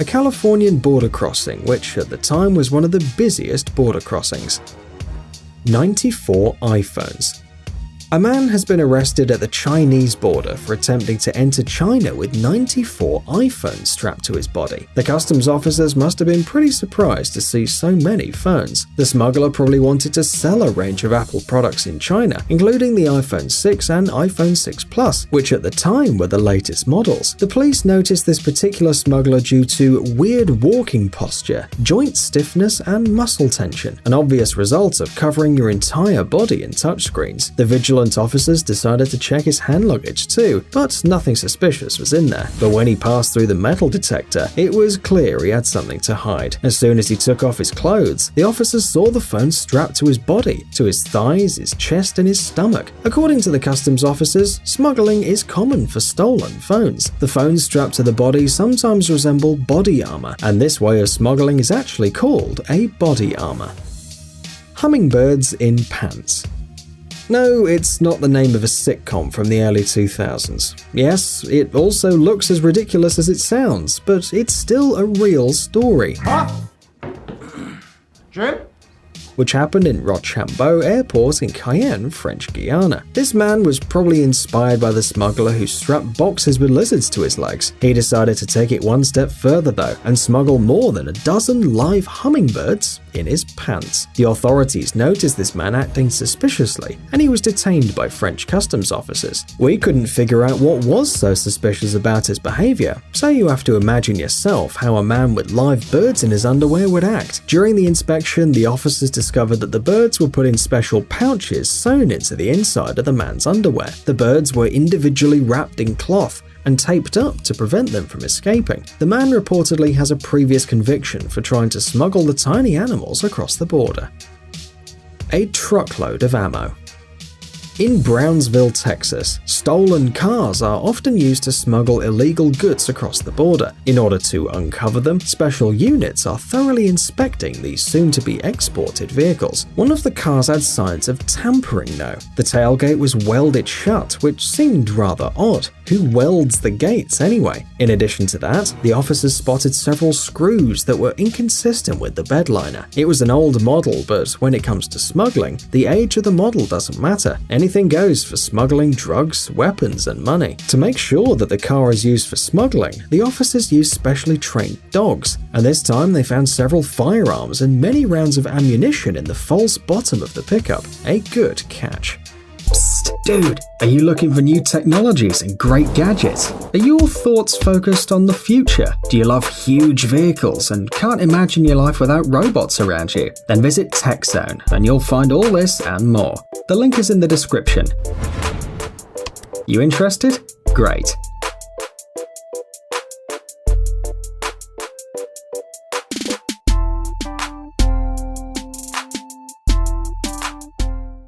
a Californian border crossing which at the time was one of the busiest border crossings. 94 iPhones. A man has been arrested at the Chinese border for attempting to enter China with 94 iPhones strapped to his body. The customs officers must have been pretty surprised to see so many phones. The smuggler probably wanted to sell a range of Apple products in China, including the iPhone 6 and iPhone 6 Plus, which at the time were the latest models. The police noticed this particular smuggler due to weird walking posture, joint stiffness, and muscle tension, an obvious result of covering your entire body in touchscreens. The vigilant officers decided to check his hand luggage too, but nothing suspicious was in there. But when he passed through the metal detector, it was clear he had something to hide. As soon as he took off his clothes, the officers saw the phone strapped to his body, to his thighs, his chest, and his stomach. According to the customs officers, smuggling is common for stolen phones. The phones strapped to the body sometimes resemble body armor, and this way of smuggling is actually called a body armor. Hummingbirds in pants. No, it's not the name of a sitcom from the early 2000s. Yes, it also looks as ridiculous as it sounds, but it's still a real story. Huh? Jim? Which happened in Rochambeau Airport in Cayenne, French Guiana. This man was probably inspired by the smuggler who strapped boxes with lizards to his legs. He decided to take it one step further though, and smuggle more than a dozen live hummingbirds in his pants. The authorities noticed this man acting suspiciously, and he was detained by French customs officers. We couldn't figure out what was so suspicious about his behavior, so you have to imagine yourself how a man with live birds in his underwear would act. During the inspection, the officers discovered that the birds were put in special pouches sewn into the inside of the man's underwear. The birds were individually wrapped in cloth and taped up to prevent them from escaping. The man reportedly has a previous conviction for trying to smuggle the tiny animals across the border. A truckload of ammo. In Brownsville, Texas, stolen cars are often used to smuggle illegal goods across the border. In order to uncover them, special units are thoroughly inspecting these soon-to-be exported vehicles. One of the cars had signs of tampering though. The tailgate was welded shut, which seemed rather odd. Who welds the gates anyway? In addition to that, the officers spotted several screws that were inconsistent with the bedliner. It was an old model, but when it comes to smuggling, the age of the model doesn't matter. Anything goes for smuggling drugs, weapons, and money. To make sure that the car is used for smuggling, the officers used specially trained dogs, and this time they found several firearms and many rounds of ammunition in the false bottom of the pickup. A good catch. Psst, dude, are you looking for new technologies and great gadgets? Are your thoughts focused on the future? Do you love huge vehicles and can't imagine your life without robots around you? Then visit TechZone and you'll find all this and more. The link is in the description. You interested? Great.